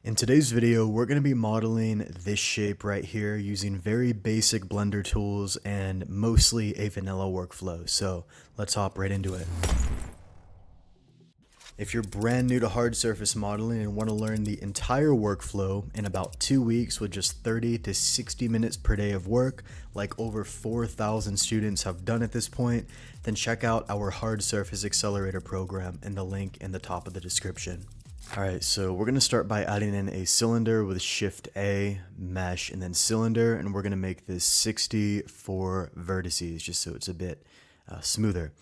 In today's video, we're going to be modeling this shape right here using very basic Blender tools and mostly a vanilla workflow. So let's hop right into it. If you're brand new to hard surface modeling and want to learn the entire workflow in about 2 weeks with just 30 to 60 minutes per day of work, like over 4,000 students have done at this point, then check out our hard surface accelerator program in the link in the top of the description. Alright, so we're going to start by adding in a cylinder with Shift A, mesh, and then cylinder, and we're going to make this 64 vertices just so it's a bit smoother.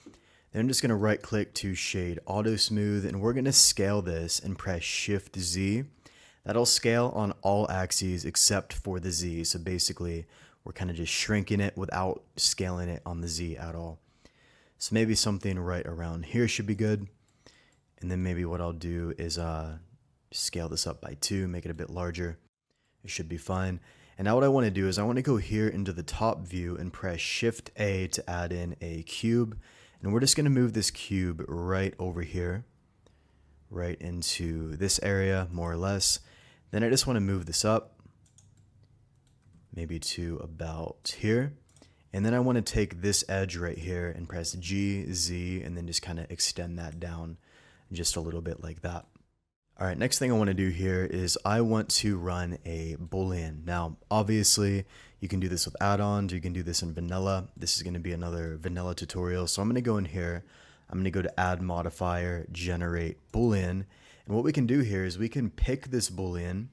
Then I'm just going to right click to shade auto smooth, and we're going to scale this and press Shift Z. That'll scale on all axes except for the Z, so basically we're kind of just shrinking it without scaling it on the Z at all. So maybe something right around here should be good. And then maybe what I'll do is scale this up by 2, make it a bit larger. It should be fine. And now what I want to do is I want to go here into the top view and press Shift A to add in a cube. And we're just going to move this cube right over here, right into this area, more or less. Then I just want to move this up, maybe to about here. And then I want to take this edge right here and press G, Z, and then just kind of extend that down just a little bit like that. All right, next thing I want to do here is I want to run a boolean. Now, obviously, you can do this with add-ons, you can do this in vanilla. This is going to be another vanilla tutorial. So I'm going to go in here, I'm going to go to add modifier, generate boolean. And what we can do here is we can pick this boolean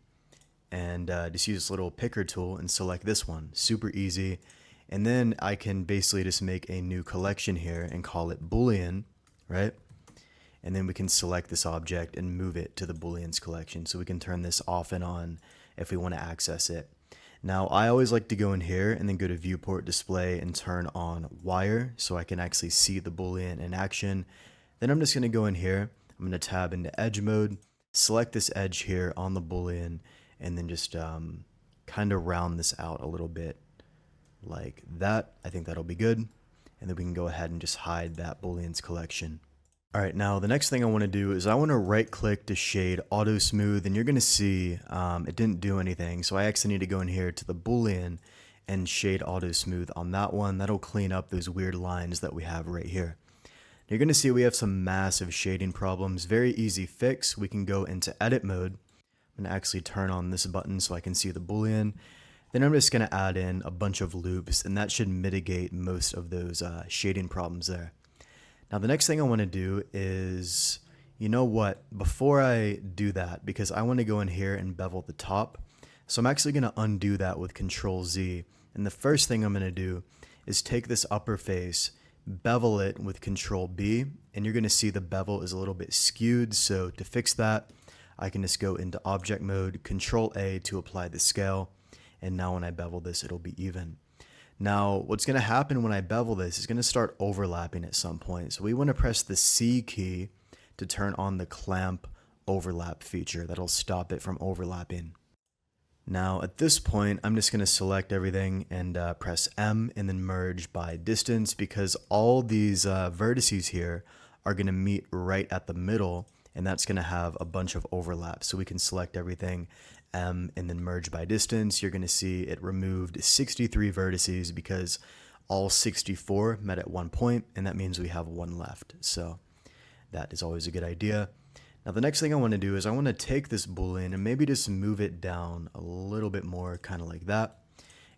and just use this little picker tool and select this one. Super easy. And then I can basically just make a new collection here and call it boolean, right? And then we can select this object and move it to the booleans collection. So we can turn this off and on if we want to access it. Now, I always like to go in here and then go to viewport display and turn on wire so I can actually see the boolean in action. Then I'm just going to go in here. I'm going to tab into edge mode, select this edge here on the boolean, and then just kind of round this out a little bit like that. I think that'll be good. And then we can go ahead and just hide that booleans collection. All right, now the next thing I want to do is I want to right click to shade auto smooth, and you're going to see it didn't do anything. So I actually need to go in here to the boolean and shade auto smooth on that one. That'll clean up those weird lines that we have right here. You're going to see we have some massive shading problems. Very easy fix. We can go into edit mode. I'm going to actually turn on this button so I can see the boolean. Then I'm just going to add in a bunch of loops, and that should mitigate most of those shading problems there. Now the next thing I want to do is, you know what, before I do that, because I want to go in here and bevel the top, so I'm actually going to undo that with Control Z. And the first thing I'm going to do is take this upper face, bevel it with Control B, and you're going to see the bevel is a little bit skewed. So to fix that, I can just go into object mode, Control A to apply the scale, and now when I bevel this, it'll be even. Now, what's going to happen when I bevel this is going to start overlapping at some point. So we want to press the C key to turn on the clamp overlap feature. That'll stop it from overlapping. Now, at this point, I'm just going to select everything and press M and then merge by distance, because all these vertices here are going to meet right at the middle, and that's going to have a bunch of overlap. So we can select everything, M, and then merge by distance. You're going to see it removed 63 vertices because all 64 met at one point, and that means we have one left. So that is always a good idea. Now the next thing I want to do is I want to take this boolean and maybe just move it down a little bit more, kind of like that.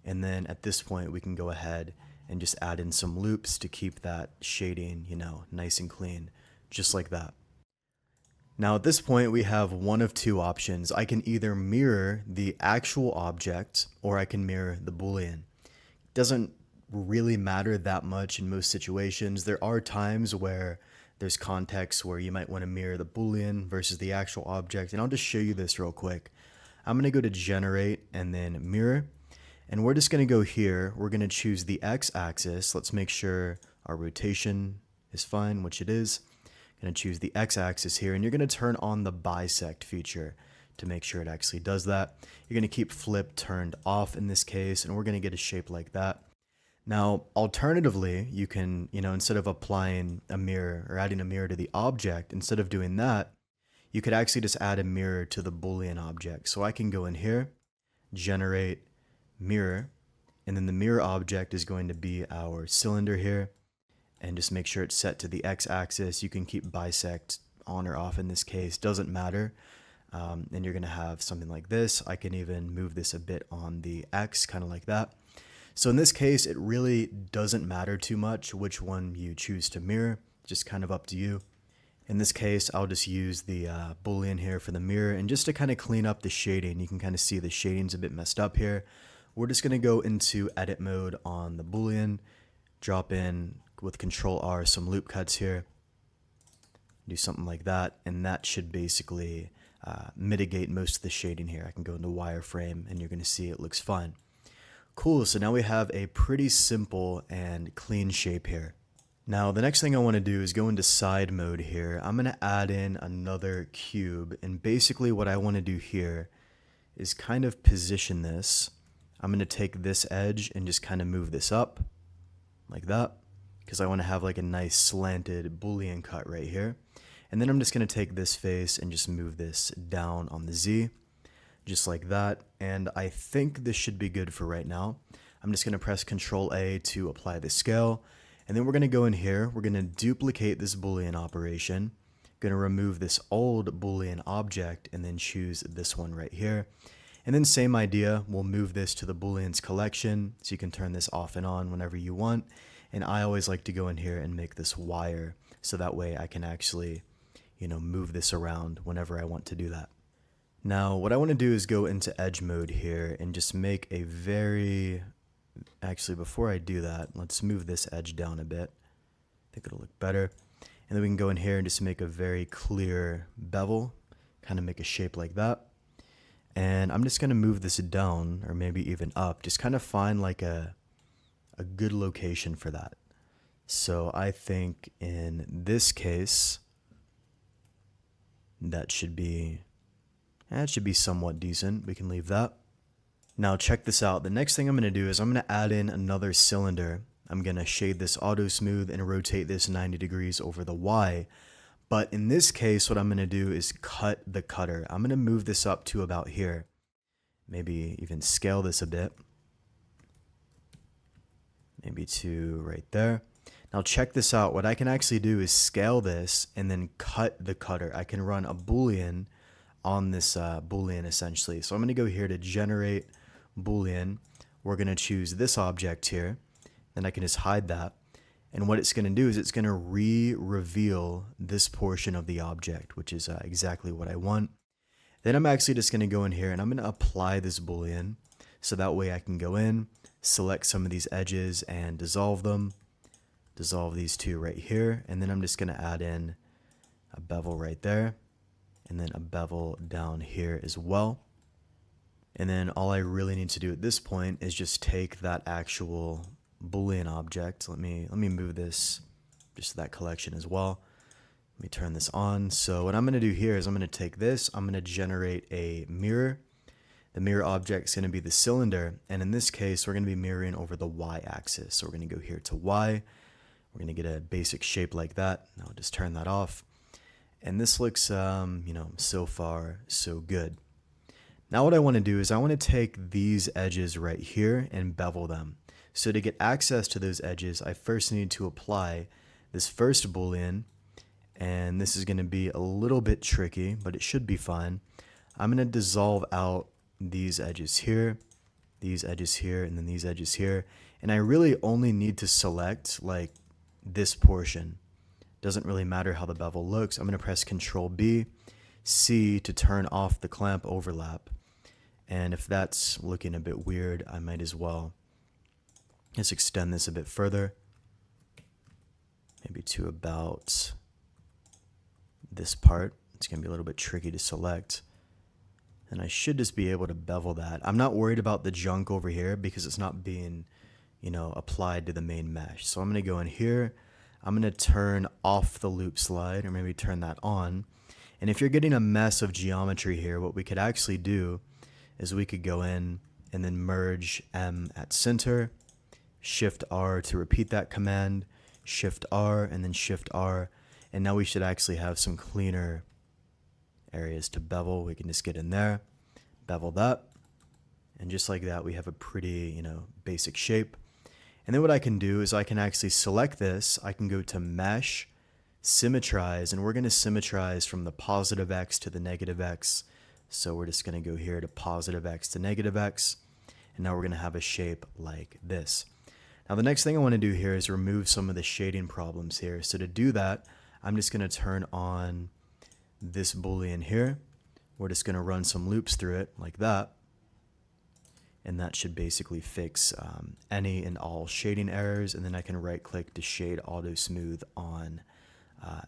And then at this point we can go ahead and just add in some loops to keep that shading, you know, nice and clean, just like that. Now at this point we have one of two options. I can either mirror the actual object or I can mirror the boolean. It doesn't really matter that much in most situations. There are times where there's contexts where you might want to mirror the boolean versus the actual object, and I'll just show you this real quick. I'm going to go to generate and then mirror, and we're just going to go here. We're going to choose the x-axis. Let's make sure our rotation is fine, which it is. Going to choose the x-axis here, and you're going to turn on the bisect feature to make sure it actually does that. You're going to keep flip turned off in this case, and we're going to get a shape like that. Now, alternatively, you can, instead of applying a mirror or adding a mirror to the object, instead of doing that, you could actually just add a mirror to the boolean object. So I can go in here, generate mirror, and then the mirror object is going to be our cylinder here, and just make sure it's set to the x-axis. You can keep bisect on or off in this case, doesn't matter. And you're going to have something like this. I can even move this a bit on the x, kind of like that. So in this case, it really doesn't matter too much which one you choose to mirror, just kind of up to you. In this case, I'll just use the boolean here for the mirror, and just to kind of clean up the shading, you can kind of see the shading's a bit messed up here. We're just going to go into edit mode on the boolean, drop in with Control R some loop cuts here, do something like that, and that should basically mitigate most of the shading here. I can go into wireframe and you're going to see it looks fine. Cool, so now we have a pretty simple and clean shape here. Now the next thing I want to do is go into side mode here. I'm going to add in another cube, and basically what I want to do here is kind of position this. I'm going to take this edge and just kind of move this up like that, because I want to have like a nice slanted boolean cut right here. And then I'm just going to take this face and just move this down on the Z, just like that. And I think this should be good for right now. I'm just going to press Control A to apply the scale. And then we're going to go in here. We're going to duplicate this boolean operation. Going to remove this old boolean object and then choose this one right here. And then same idea, we'll move this to the booleans collection, so you can turn this off and on whenever you want. And I always like to go in here and make this wire, so that way I can actually, move this around whenever I want to do that. Now, what I want to do is go into edge mode here and just make a actually, before I do that, let's move this edge down a bit. I think it'll look better. And then we can go in here and just make a very clear bevel, kind of make a shape like that. And I'm just going to move this down, or maybe even up, just kind of find like a good location for that. So I think in this case, that should be somewhat decent. We can leave that. Now check this out. The next thing I'm going to do is I'm going to add in another cylinder. I'm going to shade this auto smooth and rotate this 90 degrees over the Y. But in this case, what I'm going to do is cut the cutter. I'm going to move this up to about here. Maybe even scale this a bit. Maybe to right there. Now check this out. What I can actually do is scale this and then cut the cutter. I can run a boolean on this boolean essentially. So I'm going to go here to generate boolean. We're going to choose this object here. Then I can just hide that. And what it's going to do is it's going to reveal this portion of the object, which is exactly what I want. Then I'm actually just going to go in here and I'm going to apply this boolean. So that way I can go in, select some of these edges and dissolve them. Dissolve these two right here. And then I'm just going to add in a bevel right there. And then a bevel down here as well. And then all I really need to do at this point is just take that actual boolean object. Let me move this, just that collection as well. Let me turn this on. So what I'm going to do here is I'm going to take this, I'm going to generate a mirror. The mirror object is going to be the cylinder, and in this case we're going to be mirroring over the y-axis. So we're going to go here to y. We're going to get a basic shape like that. Now I'll just turn that off. And this looks, so far so good. Now what I want to do is I want to take these edges right here and bevel them. So to get access to those edges, I first need to apply this first boolean, and this is going to be a little bit tricky, but it should be fine. I'm going to dissolve out these edges here, and then these edges here, and I really only need to select like this portion. Doesn't really matter how the bevel looks. I'm going to press Control B, C to turn off the clamp overlap. And if that's looking a bit weird, I might as well just extend this a bit further. Maybe to about this part. It's going to be a little bit tricky to select. And I should just be able to bevel that. I'm not worried about the junk over here because it's not being, applied to the main mesh. So I'm going to go in here. I'm going to turn off the loop slide, or maybe turn that on. And if you're getting a mess of geometry here, what we could actually do is we could go in and then merge M at center, Shift R to repeat that command, Shift R, and then Shift R. And now we should actually have some cleaner areas to bevel, we can just get in there, bevel that. And just like that, we have a pretty, basic shape. And then what I can do is I can actually select this. I can go to mesh, symmetrize, and we're going to symmetrize from the positive X to the negative X. So we're just going to go here to positive X to negative X. And now we're going to have a shape like this. Now the next thing I want to do here is remove some of the shading problems here. So to do that, I'm just going to turn on this boolean here. We're just going to run some loops through it like that. And that should basically fix any and all shading errors. And then I can right click to shade auto smooth on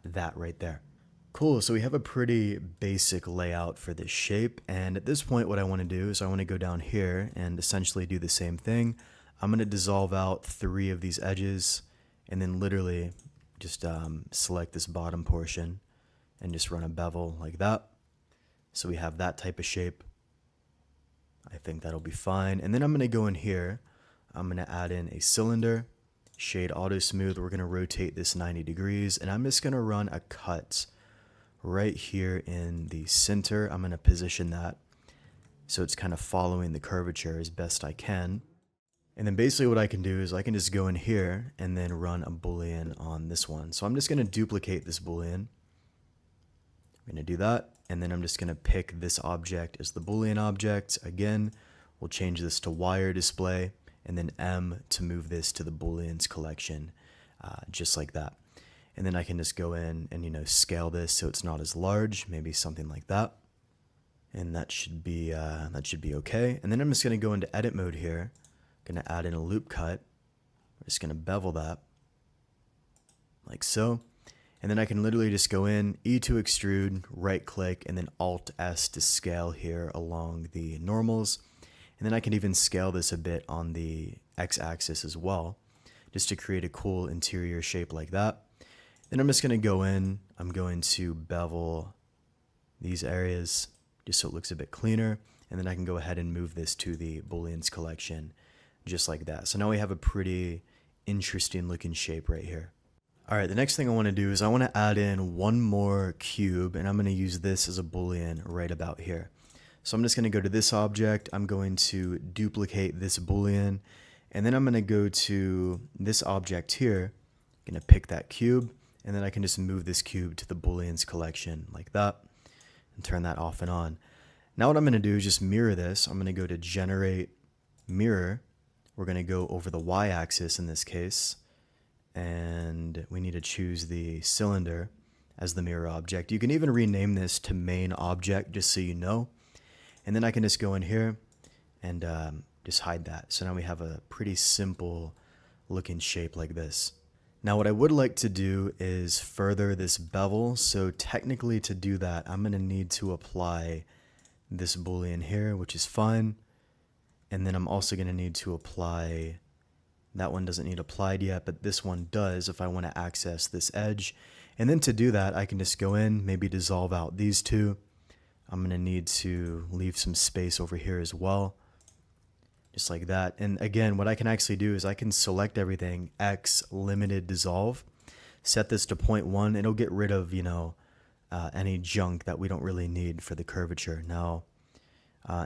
that right there. Cool, so we have a pretty basic layout for this shape. And at this point, what I want to do is I want to go down here and essentially do the same thing. I'm going to dissolve out 3 of these edges and then literally just select this bottom portion and just run a bevel like that. So we have that type of shape. I think that'll be fine. And then I'm going to go in here. I'm going to add in a cylinder, shade auto smooth. We're going to rotate this 90 degrees and I'm just going to run a cut right here in the center. I'm going to position that so it's kind of following the curvature as best I can. And then basically what I can do is I can just go in here and then run a boolean on this one. So I'm just going to duplicate this boolean. I'm going to do that. And then I'm just going to pick this object as the boolean object. Again, we'll change this to wire display and then M to move this to the booleans collection, just like that. And then I can just go in and, scale this so it's not as large, maybe something like that. And that should be okay. And then I'm just going to go into edit mode here. Going to add in a loop cut. We're just going to bevel that like so. And then I can literally just go in, E to extrude, right click, and then Alt S to scale here along the normals. And then I can even scale this a bit on the X axis as well, just to create a cool interior shape like that. Then I'm just going to go in, I'm going to bevel these areas just so it looks a bit cleaner. And then I can go ahead and move this to the booleans collection just like that. So now we have a pretty interesting looking shape right here. All right, the next thing I want to do is I want to add in one more cube and I'm going to use this as a boolean right about here. So I'm just going to go to this object. I'm going to duplicate this boolean and then I'm going to go to this object here. I'm going to pick that cube and then I can just move this cube to the booleans collection like that and turn that off and on. Now what I'm going to do is just mirror this. I'm going to go to generate mirror. We're going to go over the y-axis in this case, and we need to choose the cylinder as the mirror object. You can even rename this to main object just so you know. And then I can just go in here and just hide that. So now we have a pretty simple looking shape like this. Now what I would like to do is further this bevel. So technically to do that, I'm going to need to apply this boolean here, which is fine. And then I'm also going to need to apply, that one doesn't need applied yet, but this one does if I want to access this edge. And then to do that, I can just go in, maybe dissolve out these two. I'm going to need to leave some space over here as well, just like that. And again, what I can actually do is I can select everything, X, limited dissolve, set this to 0.1. It'll get rid of, any junk that we don't really need for the curvature. Now,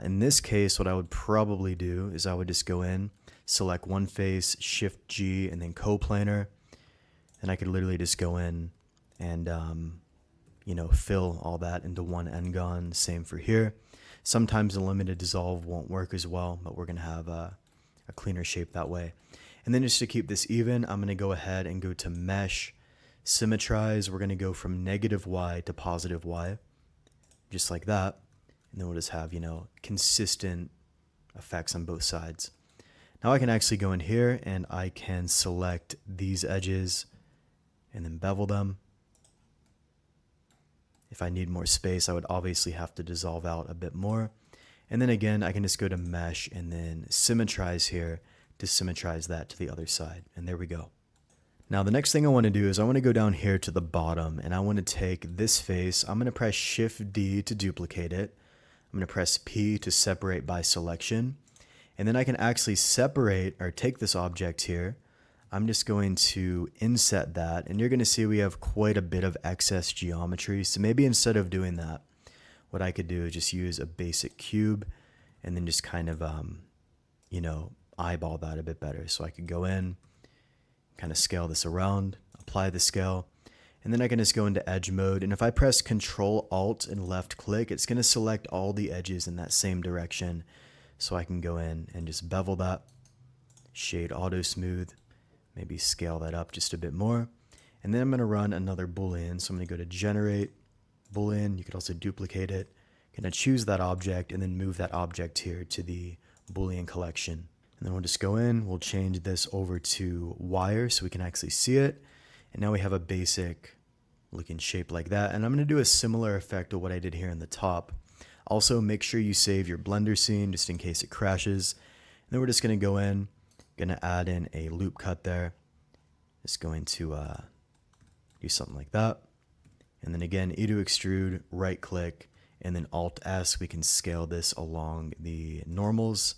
in this case, what I would probably do is I would just go in, select one face, Shift G, and then coplanar. And I could literally just go in and, fill all that into one n-gon. Same for here. Sometimes the limited dissolve won't work as well, but we're going to have a cleaner shape that way. And then just to keep this even, I'm going to go ahead and go to mesh, symmetrize. We're going to go from negative Y to positive Y, just like that. And then we'll just have, consistent effects on both sides. Now I can actually go in here and I can select these edges and then bevel them. If I need more space, I would obviously have to dissolve out a bit more. And then again, I can just go to mesh and then symmetrize here to symmetrize that to the other side. And there we go. Now the next thing I want to do is I want to go down here to the bottom and I want to take this face. I'm going to press Shift D to duplicate it. I'm going to press P to separate by selection. And then I can actually separate or take this object here. I'm just going to inset that. And you're going to see we have quite a bit of excess geometry. So maybe instead of doing that, what I could do is just use a basic cube and then just kind of, you know, eyeball that a bit better. So I could go in, kind of scale this around, apply the scale, and then I can just go into edge mode. And if I press Control Alt and left click, it's going to select all the edges in that same direction. So I can go in and just bevel that, shade auto smooth, maybe scale that up just a bit more. And then I'm going to run another boolean. So I'm going to go to generate boolean. You could also duplicate it. Going to choose that object and then move that object here to the boolean collection. And then we'll just go in, we'll change this over to wire so we can actually see it. And now we have a basic looking shape like that. And I'm going to do a similar effect to what I did here in the top. Also, make sure you save your Blender scene just in case it crashes. And then we're just going to go in, going to add in a loop cut there. Just going to do something like that. And then again, E to extrude, right click, and then Alt S, we can scale this along the normals.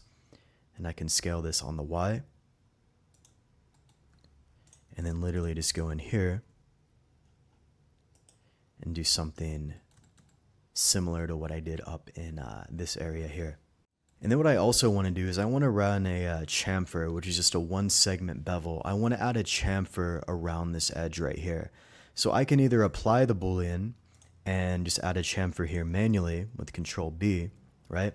And I can scale this on the Y. And then literally just go in here and do something similar to what I did up in this area here. And then what I also want to do is I want to run a chamfer, which is just a one segment bevel. I want to add a chamfer around this edge right here. So I can either apply the boolean and just add a chamfer here manually with Control B, right?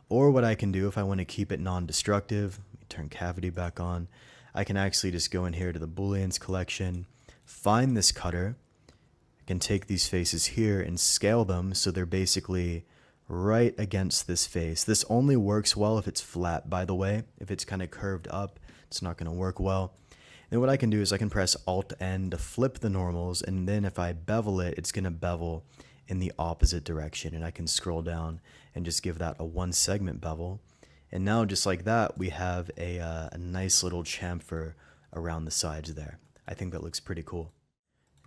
Or what I can do if I want to keep it non-destructive, let me turn cavity back on, I can actually just go in here to the booleans collection, find this cutter, I can take these faces here and scale them so they're basically right against this face. This only works well if it's flat, by the way. If it's kind of curved up, it's not going to work well. Then what I can do is I can press Alt-N to flip the normals, and then if I bevel it, it's going to bevel in the opposite direction, and I can scroll down and just give that a one segment bevel. And now just like that, we have a nice little chamfer around the sides there. I think that looks pretty cool.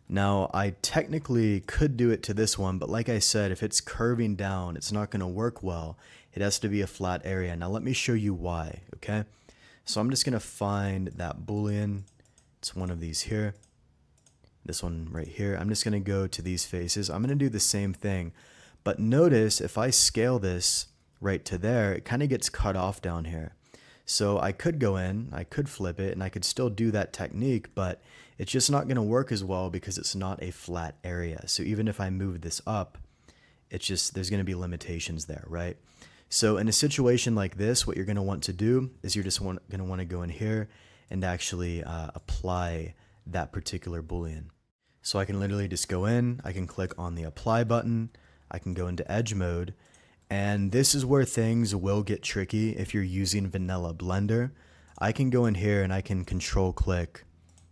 Now I technically could do it to this one, but like I said, if it's curving down, it's not going to work well. It has to be a flat area. Now let me show you why, okay? So I'm just going to find that boolean. It's one of these here. This one right here. I'm just going to go to these faces. I'm going to do the same thing. But notice if I scale this right to there, it kind of gets cut off down here. So I could go in, I could flip it, and I could still do that technique, but it's just not going to work as well because it's not a flat area. So even if I move this up, it's just, there's going to be limitations there, right? So in a situation like this, what you're going to want to do is you're just going to want to go in here and actually apply that particular boolean. So I can literally just go in, I can click on the apply button, I can go into edge mode, and this is where things will get tricky if you're using vanilla Blender. I can go in here and I can control click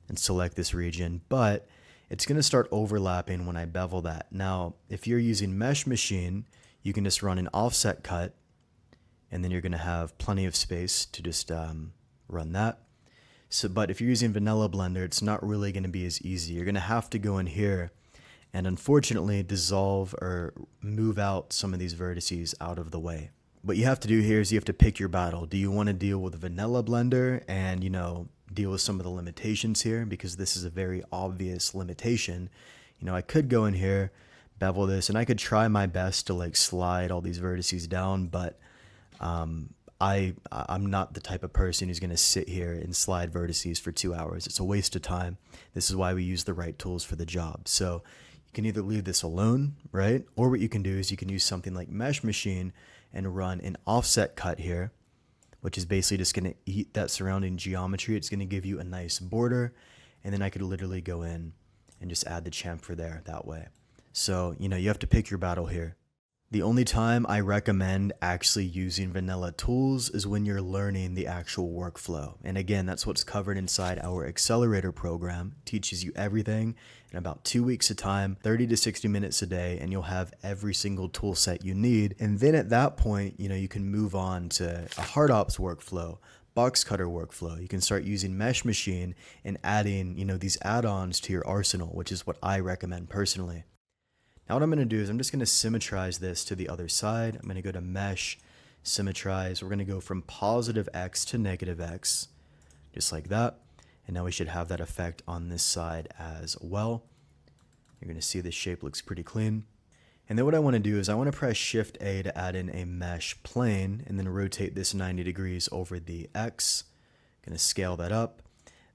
and select this region, but it's going to start overlapping when I bevel that. Now, if you're using Mesh Machine, you can just run an offset cut, and then you're going to have plenty of space to just run that. So, but if you're using vanilla Blender, it's not really going to be as easy. You're going to have to go in here and unfortunately dissolve or move out some of these vertices out of the way. What you have to do here is you have to pick your battle. Do you want to deal with vanilla Blender and, you know, deal with some of the limitations here, because this is a very obvious limitation. You know, I could go in here, bevel this, and I could try my best to like slide all these vertices down, but I'm not the type of person who's going to sit here and slide vertices for 2 hours. It's a waste of time. This is why we use the right tools for the job. So you can either leave this alone, right? Or what you can do is you can use something like Mesh Machine and run an offset cut here, which is basically just going to eat that surrounding geometry. It's going to give you a nice border. And then I could literally go in and just add the chamfer there that way. So, you know, you have to pick your battle here. The only time I recommend actually using vanilla tools is when you're learning the actual workflow. And again, that's what's covered inside our accelerator program. It teaches you everything in about 2 weeks of time, 30 to 60 minutes a day, and you'll have every single tool set you need. And then at that point, you know, you can move on to a hard ops workflow, box cutter workflow. You can start using Mesh Machine and adding, you know, these add-ons to your arsenal, which is what I recommend personally. Now what I'm going to do is I'm just going to symmetrize this to the other side. I'm going to go to Mesh, Symmetrize. We're going to go from positive X to negative X, just like that. And now we should have that effect on this side as well. You're going to see this shape looks pretty clean. And then what I want to do is I want to press Shift A to add in a mesh plane and then rotate this 90 degrees over the X. Going to scale that up.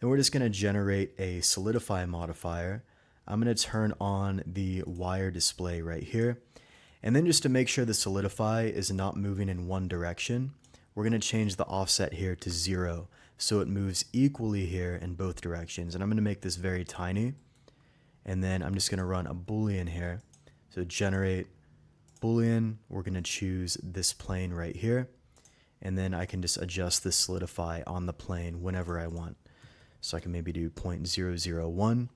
And we're just going to generate a solidify modifier. I'm going to turn on the wire display right here. And then just to make sure the solidify is not moving in one direction, we're going to change the offset here to 0. So it moves equally here in both directions. And I'm going to make this very tiny. And then I'm just going to run a boolean here. So generate boolean, we're going to choose this plane right here. And then I can just adjust the solidify on the plane whenever I want. So I can maybe do 0.001.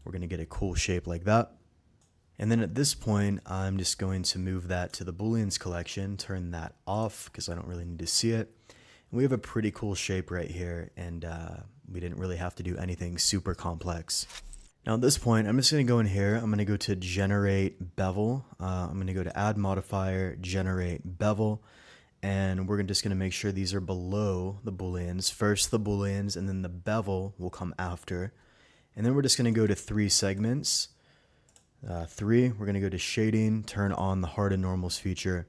We're going to get a cool shape like that. And then at this point, I'm just going to move that to the booleans collection, turn that off because I don't really need to see it. And we have a pretty cool shape right here, and we didn't really have to do anything super complex. Now at this point, I'm just going to go in here. I'm going to go to generate bevel. I'm going to go to add modifier, generate bevel. And we're just going to make sure these are below the booleans. First the booleans, and then the bevel will come after. And then we're just going to go to 3 segments. 3, we're going to go to shading, turn on the hard and normals feature,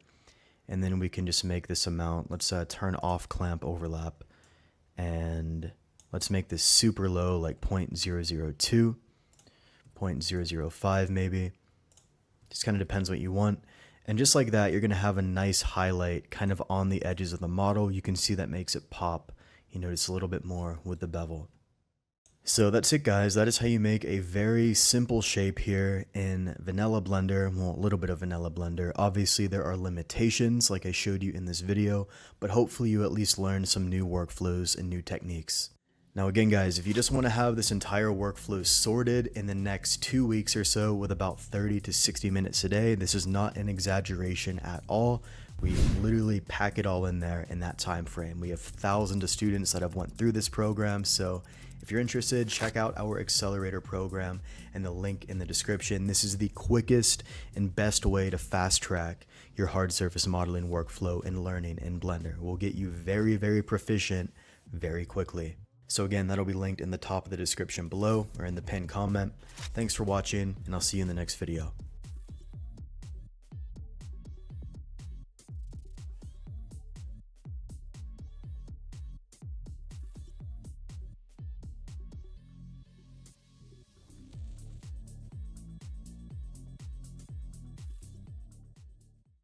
and then we can just make this amount. Let's turn off clamp overlap, and let's make this super low, like 0.002, 0.005 maybe. Just kind of depends what you want. And just like that, you're going to have a nice highlight kind of on the edges of the model. You can see that makes it pop, you notice a little bit more with the bevel. So that's it, guys. That is how you make a very simple shape here in Vanilla Blender. Well, a little bit of Vanilla Blender. Obviously, there are limitations like I showed you in this video, but hopefully you at least learned some new workflows and new techniques. Now again, guys, if you just want to have this entire workflow sorted in the next 2 weeks or so with about 30 to 60 minutes a day, this is not an exaggeration at all. We literally pack it all in there in that time frame. We have thousands of students that have went through this program, so if you're interested, check out our accelerator program and the link in the description. This is the quickest and best way to fast track your hard surface modeling workflow and learning in Blender. We'll get you very, very proficient very quickly. So again, that'll be linked in the top of the description below or in the pinned comment. Thanks for watching, and I'll see you in the next video.